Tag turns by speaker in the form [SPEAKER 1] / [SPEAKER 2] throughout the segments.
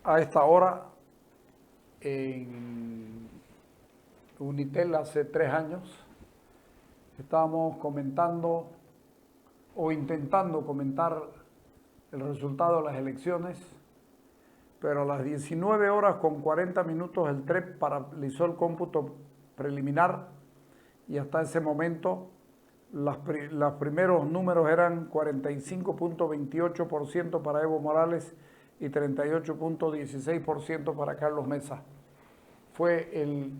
[SPEAKER 1] a esta hora en Unitel hace 3 años. Estábamos comentando o intentando comentar el resultado de las elecciones, pero a las 19 horas con 40 minutos el TREP paralizó el cómputo preliminar y hasta ese momento los primeros números eran 45.28% para Evo Morales y 38.16% para Carlos Mesa. Fue el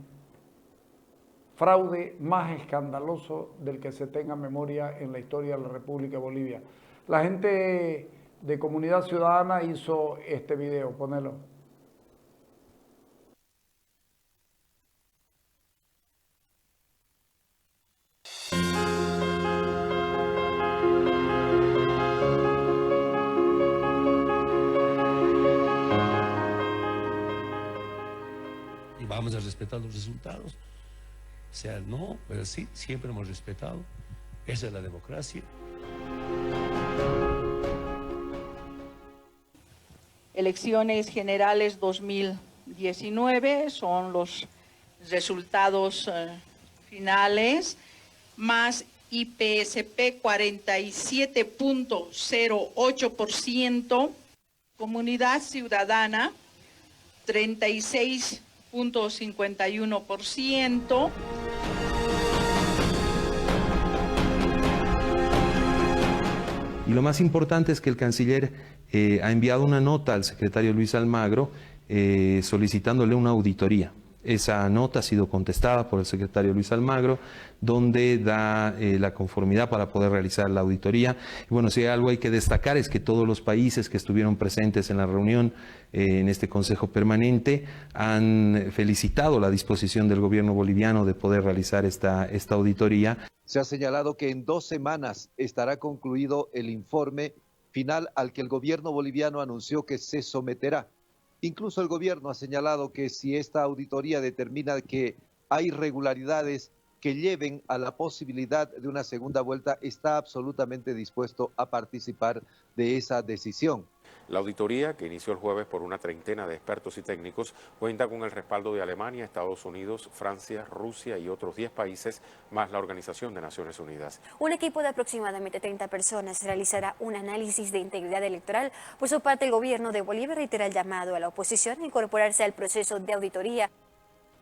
[SPEAKER 1] fraude más escandaloso del que se tenga memoria en la historia de la República de Bolivia. La gente de Comunidad Ciudadana hizo este video, ponelo.
[SPEAKER 2] Y vamos a respetar los resultados. O sea, no, pero sí, siempre hemos respetado. Esa es la democracia.
[SPEAKER 3] Elecciones generales 2019 son los resultados finales, más IPSP 47.08%, Comunidad Ciudadana 36.51%.
[SPEAKER 4] Y lo más importante es que el canciller ha enviado una nota al secretario Luis Almagro solicitándole una auditoría. Esa nota ha sido contestada por el secretario Luis Almagro, donde da la conformidad para poder realizar la auditoría. Y bueno, si algo hay que destacar es que todos los países que estuvieron presentes en la reunión, en este Consejo Permanente, han felicitado la disposición del gobierno boliviano de poder realizar esta auditoría.
[SPEAKER 5] Se ha señalado que en 2 semanas estará concluido el informe final al que el gobierno boliviano anunció que se someterá. Incluso el gobierno ha señalado que si esta auditoría determina que hay irregularidades que lleven a la posibilidad de una segunda vuelta, está absolutamente dispuesto a participar de esa decisión.
[SPEAKER 6] La auditoría, que inició el jueves por una treintena de expertos y técnicos, cuenta con el respaldo de Alemania, Estados Unidos, Francia, Rusia y otros 10 países, más la Organización de Naciones Unidas.
[SPEAKER 7] Un equipo de aproximadamente 30 personas realizará un análisis de integridad electoral. Por su parte, el gobierno de Bolivia reitera el llamado a la oposición a incorporarse al proceso de auditoría.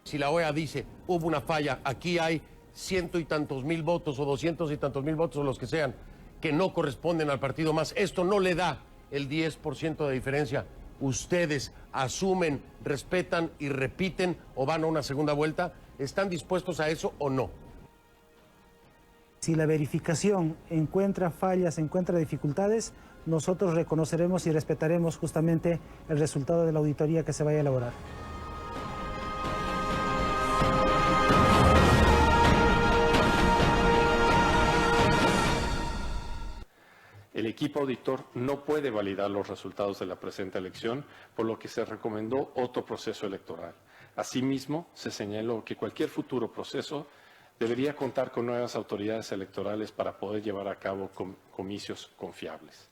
[SPEAKER 8] Si la OEA dice, hubo una falla, aquí hay 100 y tantos mil votos o 200 y tantos mil votos o los que sean, que no corresponden al partido más, esto no le da el 10% de diferencia. ¿Ustedes asumen, respetan y repiten o van a una segunda vuelta? ¿Están dispuestos a eso o no?
[SPEAKER 9] Si la verificación encuentra fallas, encuentra dificultades, nosotros reconoceremos y respetaremos justamente el resultado de la auditoría que se vaya a elaborar.
[SPEAKER 10] El equipo auditor no puede validar los resultados de la presente elección, por lo que se recomendó otro proceso electoral. Asimismo, se señaló que cualquier futuro proceso debería contar con nuevas autoridades electorales para poder llevar a cabo comicios confiables.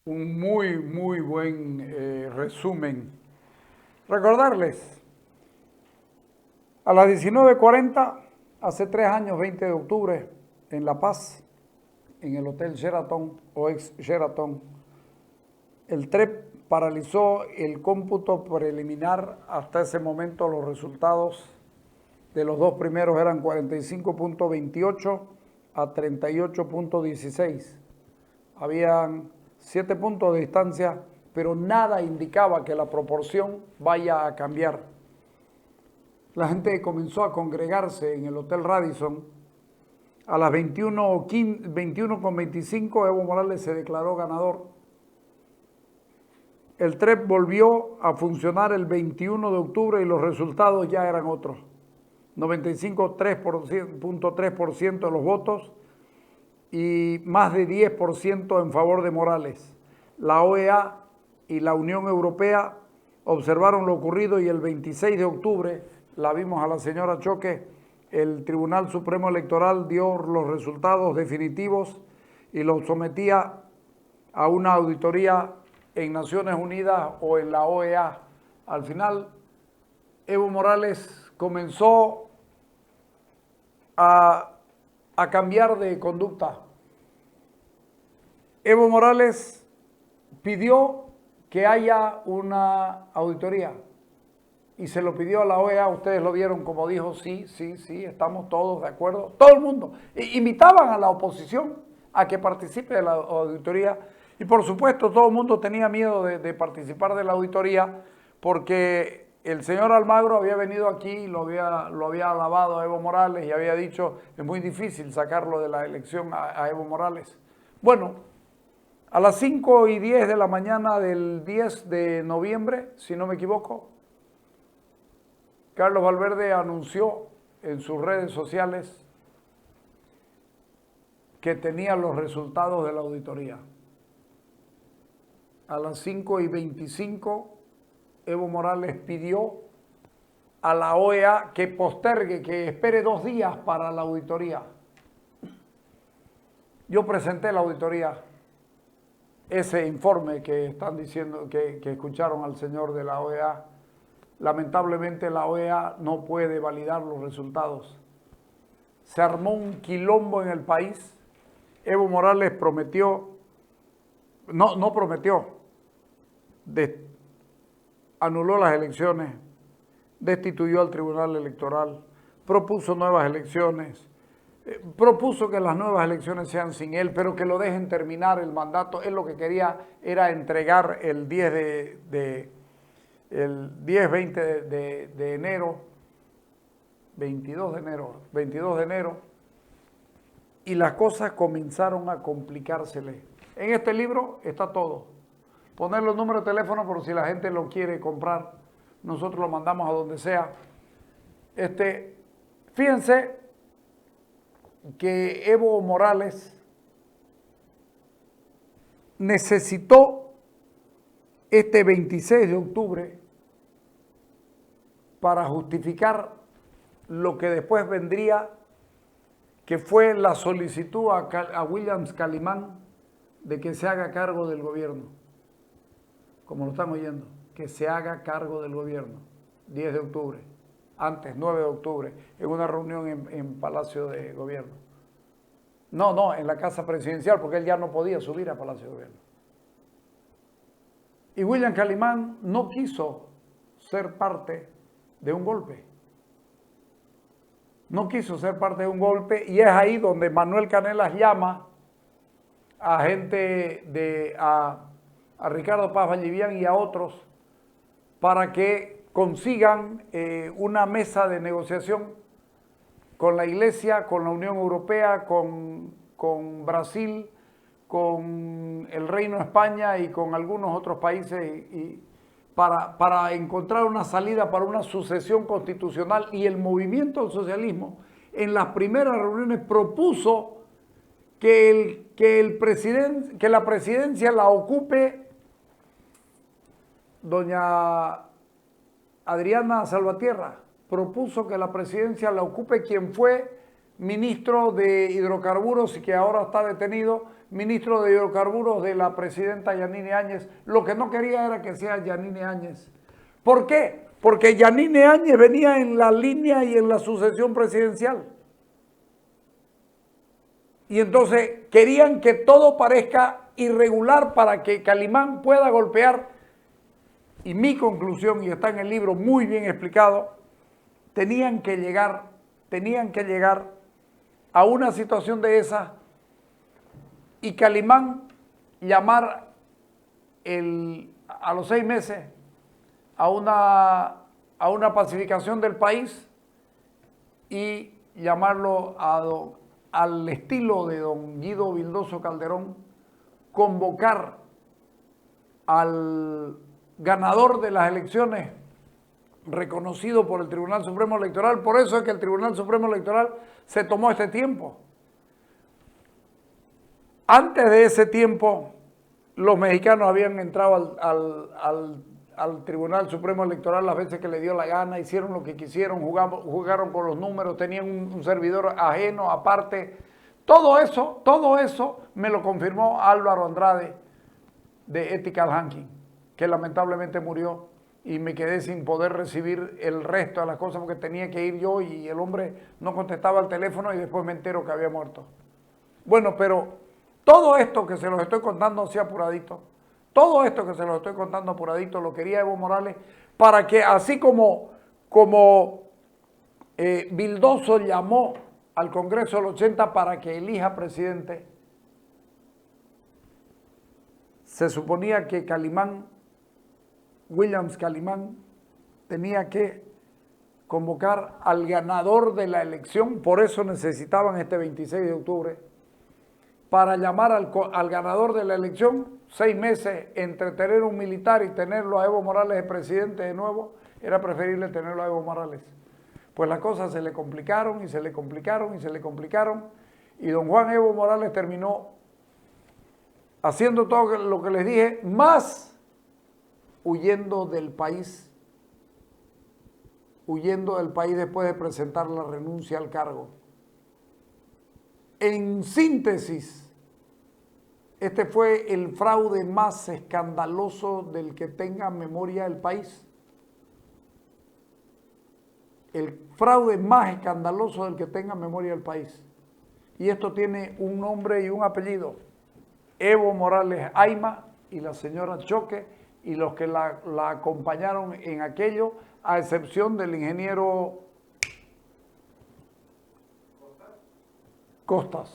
[SPEAKER 1] Un muy buen resumen. Recordarles, a las 19:40, hace 3 años, 20 de octubre, en La Paz, en el Hotel Sheraton o ex Sheraton, el TREP paralizó el cómputo preliminar. Hasta ese momento los resultados de los 2 primeros eran 45.28 a 38.16. Habían 7 puntos de distancia, pero nada indicaba que la proporción vaya a cambiar. La gente comenzó a congregarse en el Hotel Radisson. A las 21:25 Evo Morales se declaró ganador. El TREP volvió a funcionar el 21 de octubre y los resultados ya eran otros. 95.3% de los votos y más de 10% en favor de Morales. La OEA y la Unión Europea observaron lo ocurrido y el 26 de octubre, la vimos a la señora Choque, el Tribunal Supremo Electoral dio los resultados definitivos y los sometía a una auditoría en Naciones Unidas o en la OEA. Al final, Evo Morales comenzó a cambiar de conducta. Evo Morales pidió que haya una auditoría y se lo pidió a la OEA. Ustedes lo vieron como dijo, sí, estamos todos de acuerdo. Todo el mundo. Invitaban a la oposición a que participe de la auditoría y por supuesto todo el mundo tenía miedo de participar de la auditoría porque el señor Almagro había venido aquí y lo había alabado a Evo Morales y había dicho es muy difícil sacarlo de la elección a Evo Morales. Bueno, a las 5:10 de la mañana del 10 de noviembre, si no me equivoco, Carlos Valverde anunció en sus redes sociales que tenía los resultados de la auditoría. A las 5:25, Evo Morales pidió a la OEA que postergue, que espere 2 días para la auditoría. Yo presenté la auditoría, ese informe que están diciendo, que escucharon al señor de la OEA. Lamentablemente la OEA no puede validar los resultados. Se armó un quilombo en el país. Evo Morales prometió, no prometió, anuló las elecciones, destituyó al Tribunal Electoral, propuso nuevas elecciones, propuso que las nuevas elecciones sean sin él, pero que lo dejen terminar el mandato. Él lo que quería era entregar el 20 de enero, 22 de enero, y las cosas comenzaron a complicársele. En este libro está todo. Poner los números de teléfono por si la gente lo quiere comprar. Nosotros lo mandamos a donde sea. Fíjense que Evo Morales necesitó este 26 de octubre para justificar lo que después vendría, que fue la solicitud a Williams Calimán de que se haga cargo del gobierno. Como lo están oyendo, que se haga cargo del gobierno. 10 de octubre, antes, 9 de octubre, en una reunión en Palacio de Gobierno. No, en la Casa Presidencial, porque él ya no podía subir a Palacio de Gobierno. Y William Calimán no quiso ser parte de un golpe. No quiso ser parte de un golpe y es ahí donde Manuel Canelas llama a gente a Ricardo Paz Vallivian y a otros para que consigan una mesa de negociación con la Iglesia, con la Unión Europea, con Brasil, con el Reino de España y con algunos otros países para encontrar una salida para una sucesión constitucional. Y el movimiento del socialismo en las primeras reuniones propuso que la presidencia la ocupe doña Adriana Salvatierra. Propuso que la presidencia la ocupe quien fue ministro de hidrocarburos y que ahora está detenido, ministro de hidrocarburos de la presidenta Yanine Áñez. Lo que no quería era que sea Yanine Áñez. ¿Por qué? Porque Yanine Áñez venía en la línea y en la sucesión presidencial. Y entonces querían que todo parezca irregular para que Calimán pueda golpear. Y mi conclusión, y está en el libro muy bien explicado, tenían que llegar a una situación de esa y Calimán llamar a los 6 meses a una pacificación del país y llamarlo al estilo de don Guido Vildoso Calderón, convocar al ganador de las elecciones reconocido por el Tribunal Supremo Electoral. Por eso es que el Tribunal Supremo Electoral se tomó este tiempo. Antes de ese tiempo, los mexicanos habían entrado al Tribunal Supremo Electoral las veces que le dio la gana, hicieron lo que quisieron, jugaron con los números, tenían un servidor ajeno, aparte. Todo eso me lo confirmó Álvaro Andrade de Ethical Hacking, que lamentablemente murió y me quedé sin poder recibir el resto de las cosas porque tenía que ir yo y el hombre no contestaba el teléfono y después me entero que había muerto. Bueno, pero todo esto que se los estoy contando así apuradito, todo esto que se los estoy contando apuradito lo quería Evo Morales para que así como Vildoso llamó al Congreso del 80 para que elija presidente, se suponía que Williams Calimán, tenía que convocar al ganador de la elección, por eso necesitaban este 26 de octubre, para llamar al ganador de la elección, 6 meses entre tener un militar y tenerlo a Evo Morales de presidente de nuevo, era preferible tenerlo a Evo Morales. Pues las cosas se le complicaron y se le complicaron y se le complicaron y don Juan Evo Morales terminó haciendo todo lo que les dije, más huyendo del país después de presentar la renuncia al cargo. En síntesis, este fue el fraude más escandaloso del que tenga memoria el país. El fraude más escandaloso del que tenga memoria el país. Y esto tiene un nombre y un apellido. Evo Morales Ayma y la señora Choque y los que la acompañaron en aquello, a excepción del ingeniero Costas,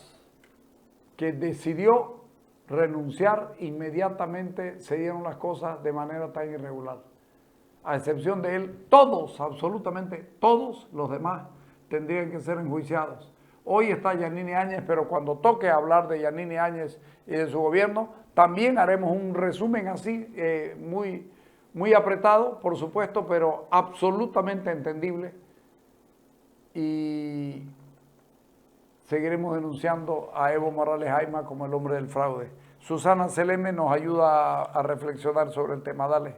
[SPEAKER 1] que decidió renunciar inmediatamente, se dieron las cosas de manera tan irregular. A excepción de él, todos, absolutamente todos los demás tendrían que ser enjuiciados. Hoy está Yanine Áñez, pero cuando toque hablar de Yanine Áñez y de su gobierno, también haremos un resumen así, muy apretado, por supuesto, pero absolutamente entendible. Y seguiremos denunciando a Evo Morales Ayma como el hombre del fraude. Susana Seleme nos ayuda a reflexionar sobre el tema. Dale.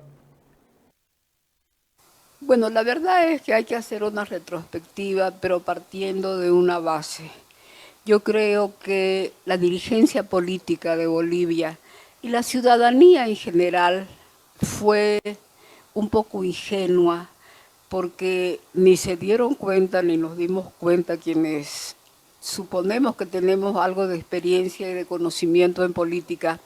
[SPEAKER 11] Bueno, la verdad es que hay que hacer una retrospectiva, pero partiendo de una base. Yo creo que la dirigencia política de Bolivia y la ciudadanía en general fue un poco ingenua porque ni se dieron cuenta ni nos dimos cuenta quienes suponemos que tenemos algo de experiencia y de conocimiento en política,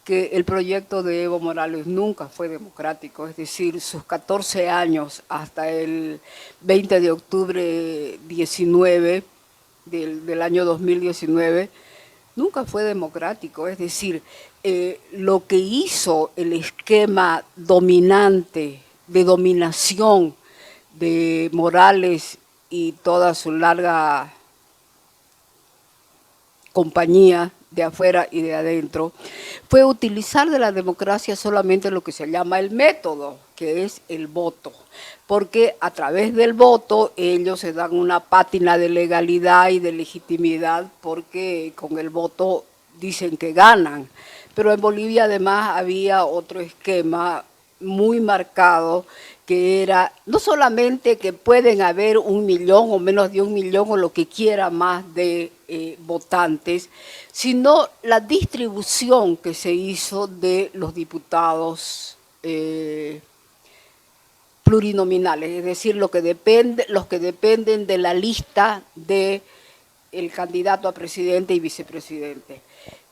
[SPEAKER 11] que el proyecto de Evo Morales nunca fue democrático, es decir, sus 14 años hasta el 20 de octubre 19 del año 2019, nunca fue democrático, es decir, lo que hizo el esquema dominante de dominación de Morales y toda su larga compañía de afuera y de adentro, fue utilizar de la democracia solamente lo que se llama el método, que es el voto, porque a través del voto ellos se dan una pátina de legalidad y de legitimidad, porque con el voto dicen que ganan. Pero en Bolivia además había otro esquema muy marcado, que era no solamente que pueden haber 1 millón o menos de 1 millón o lo que quiera más de votantes, sino la distribución que se hizo de los diputados plurinominales, es decir, los que dependen de la lista del candidato a presidente y vicepresidente.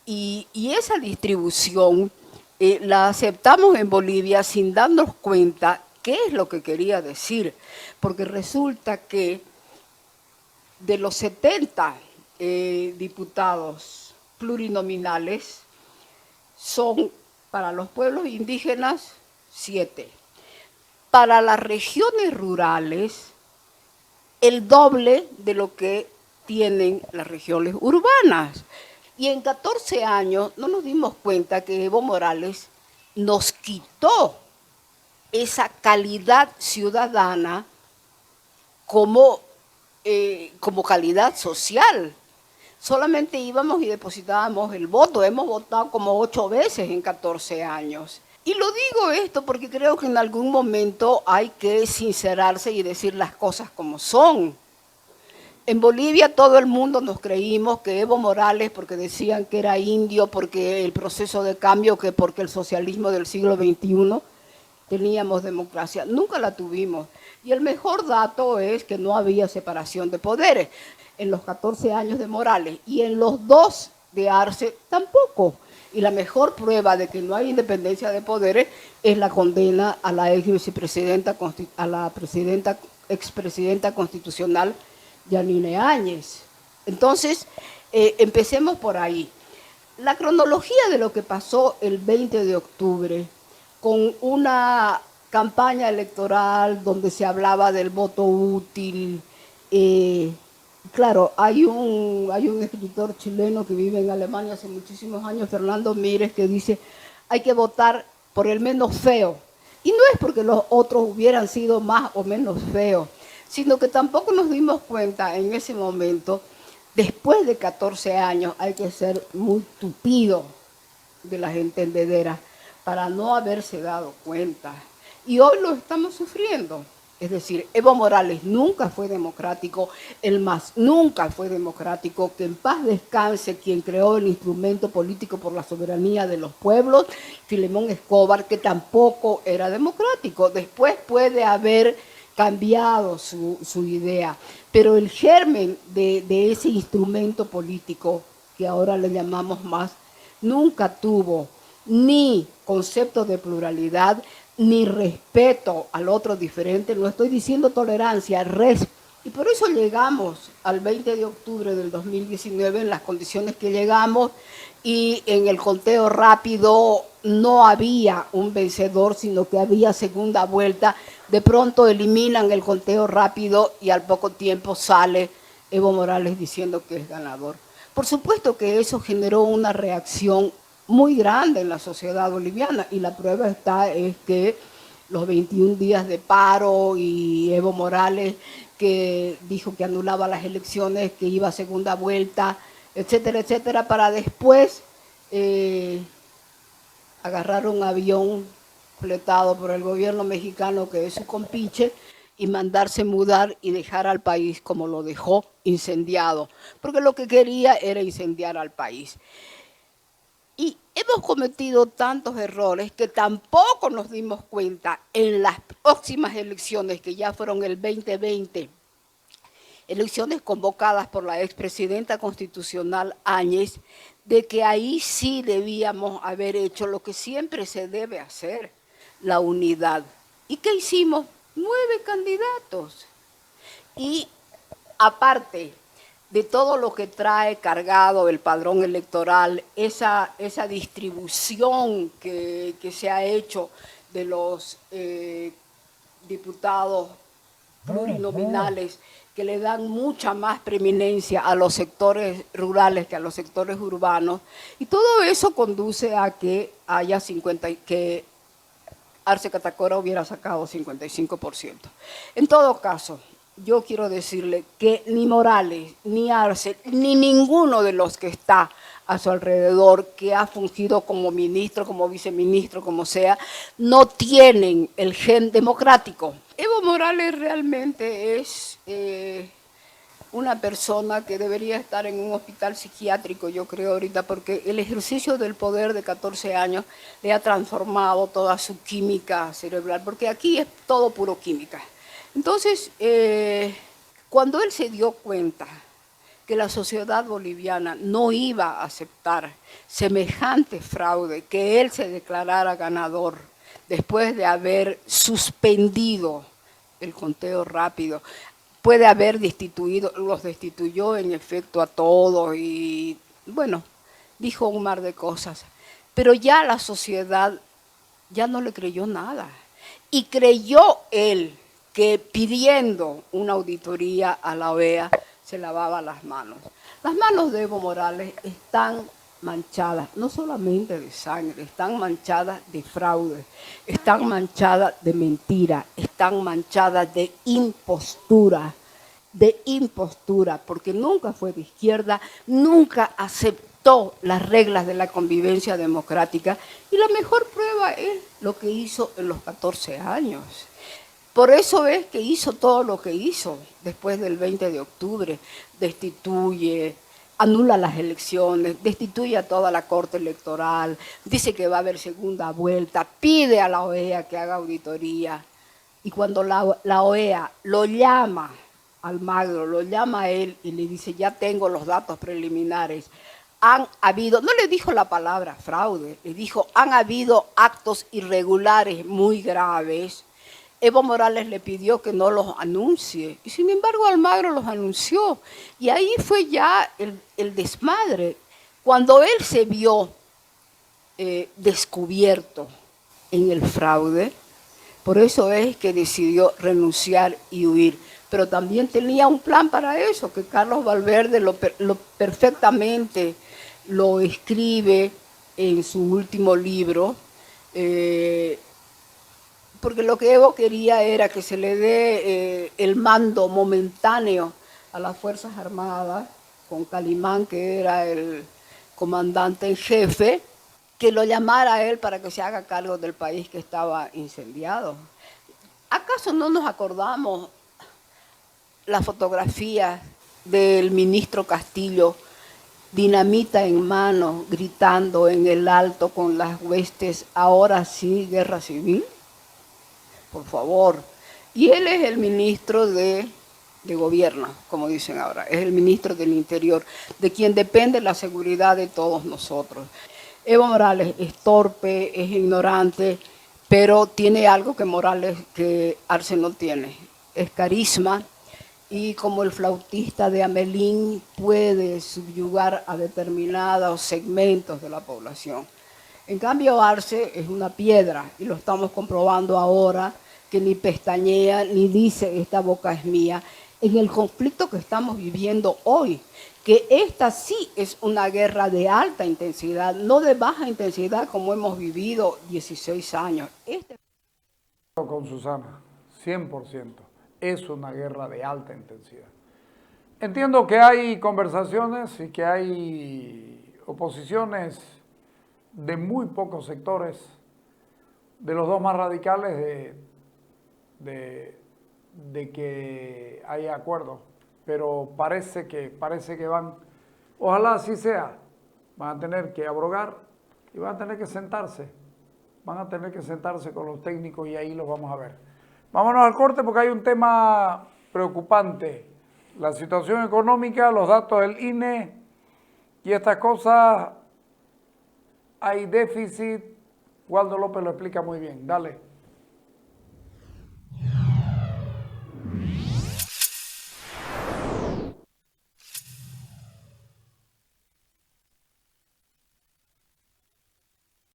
[SPEAKER 11] Y esa distribución la aceptamos en Bolivia sin darnos cuenta qué es lo que quería decir, porque resulta que de los 70 diputados plurinominales son para los pueblos indígenas 7. Para las regiones rurales, el doble de lo que tienen las regiones urbanas. Y en 14 años no nos dimos cuenta que Evo Morales nos quitó esa calidad ciudadana como calidad social. Solamente íbamos y depositábamos el voto. Hemos votado como 8 veces en 14 años. Y lo digo esto porque creo que en algún momento hay que sincerarse y decir las cosas como son. En Bolivia todo el mundo nos creímos que Evo Morales, porque decían que era indio, porque el proceso de cambio, que porque el socialismo del siglo XXI, teníamos democracia. Nunca la tuvimos. Y el mejor dato es que no había separación de poderes en los 14 años de Morales y en los 2 de Arce tampoco. Y la mejor prueba de que no hay independencia de poderes es la condena a la expresidenta constitucional Yanine Áñez. Entonces, empecemos por ahí. La cronología de lo que pasó el 20 de octubre, con una campaña electoral donde se hablaba del voto útil. Claro, hay un escritor chileno que vive en Alemania hace muchísimos años, Fernando Mírez, que dice, hay que votar por el menos feo. Y no es porque los otros hubieran sido más o menos feos, sino que tampoco nos dimos cuenta en ese momento, después de 14 años, hay que ser muy tupido de las entendederas para no haberse dado cuenta. Y hoy lo estamos sufriendo. Es decir, Evo Morales nunca fue democrático, el MAS nunca fue democrático, que en paz descanse quien creó el instrumento político por la soberanía de los pueblos, Filemón Escobar, que tampoco era democrático. Después puede haber cambiado su idea, pero el germen de ese instrumento político, que ahora le llamamos MAS, nunca tuvo ni concepto de pluralidad, ni respeto al otro diferente. No estoy diciendo tolerancia, y por eso llegamos al 20 de octubre del 2019 en las condiciones que llegamos, y en el conteo rápido no había un vencedor, sino que había segunda vuelta. De pronto eliminan el conteo rápido y al poco tiempo sale Evo Morales diciendo que es ganador. Por supuesto que eso generó una reacción muy grande en la sociedad boliviana, y la prueba es que los 21 días de paro y Evo Morales, que dijo que anulaba las elecciones, que iba a segunda vuelta, etcétera, etcétera, para después agarrar un avión fletado por el gobierno mexicano, que es su compinche, y mandarse mudar y dejar al país como lo dejó, incendiado, porque lo que quería era incendiar al país. Y hemos cometido tantos errores que tampoco nos dimos cuenta en las próximas elecciones, que ya fueron el 2020, elecciones convocadas por la expresidenta constitucional Áñez, de que ahí sí debíamos haber hecho lo que siempre se debe hacer, la unidad. ¿Y qué hicimos? 9 candidatos. Y aparte de todo lo que trae cargado el padrón electoral, esa distribución que se ha hecho de los diputados plurinominales, que le dan mucha más preeminencia a los sectores rurales que a los sectores urbanos, y todo eso conduce a que haya que Arce Catacora hubiera sacado 55%. En todo caso, yo quiero decirle que ni Morales, ni Arce, ni ninguno de los que está a su alrededor, que ha fungido como ministro, como viceministro, como sea, no tienen el gen democrático. Evo Morales realmente es una persona que debería estar en un hospital psiquiátrico, yo creo ahorita, porque el ejercicio del poder de 14 años le ha transformado toda su química cerebral, porque aquí es todo puro química. Entonces, cuando él se dio cuenta que la sociedad boliviana no iba a aceptar semejante fraude, que él se declarara ganador después de haber suspendido el conteo rápido, puede haber los destituyó en efecto a todos y, bueno, dijo un mar de cosas. Pero ya la sociedad ya no le creyó nada. Y creyó él que pidiendo una auditoría a la OEA se lavaba las manos. Las manos de Evo Morales están manchadas, no solamente de sangre, están manchadas de fraude, están manchadas de mentira, están manchadas de impostura, porque nunca fue de izquierda, nunca aceptó respetó las reglas de la convivencia democrática, y la mejor prueba es lo que hizo en los 14 años. Por eso es que hizo todo lo que hizo después del 20 de octubre, destituye, anula las elecciones, destituye a toda la Corte Electoral, dice que va a haber segunda vuelta, pide a la OEA que haga auditoría, y cuando la OEA lo llama, Almagro lo llama a él y le dice, ya tengo los datos preliminares, han habido, no le dijo la palabra fraude, le dijo, han habido actos irregulares muy graves. Evo Morales le pidió que no los anuncie, y sin embargo Almagro los anunció, y ahí fue ya el desmadre. Cuando él se vio descubierto en el fraude, por eso es que decidió renunciar y huir, pero también tenía un plan para eso, que Carlos Valverde lo perfectamente lo escribe en su último libro, porque lo que Evo quería era que se le dé el mando momentáneo a las Fuerzas Armadas, con Calimán, que era el comandante en jefe, que lo llamara a él para que se haga cargo del país que estaba incendiado. ¿Acaso no nos acordamos la fotografía del ministro Castillo, dinamita en mano, gritando en el alto con las huestes, ahora sí, guerra civil? Por favor. Y él es el ministro de gobierno, como dicen ahora, es el ministro del Interior, de quien depende la seguridad de todos nosotros. Evo Morales es torpe, es ignorante, pero tiene algo que Arce no tiene, es carisma, y como el flautista de Amelín puede subyugar a determinados segmentos de la población. En cambio, Arce es una piedra, y lo estamos comprobando ahora, que ni pestañea ni dice esta boca es mía, en el conflicto que estamos viviendo hoy, que esta sí es una guerra de alta intensidad, no de baja intensidad como hemos vivido 16 años.
[SPEAKER 1] Con Susana, 100%, es una guerra de alta intensidad. Entiendo que hay conversaciones y que hay oposiciones de muy pocos sectores, de los dos más radicales, de que haya acuerdo, pero parece que van, ojalá así sea, van a tener que abrogar y van a tener que sentarse con los técnicos, y ahí los vamos a ver. Vámonos al corte porque hay un tema preocupante, la situación económica, los datos del INE y estas cosas. Hay déficit, Waldo López lo explica muy bien. Dale.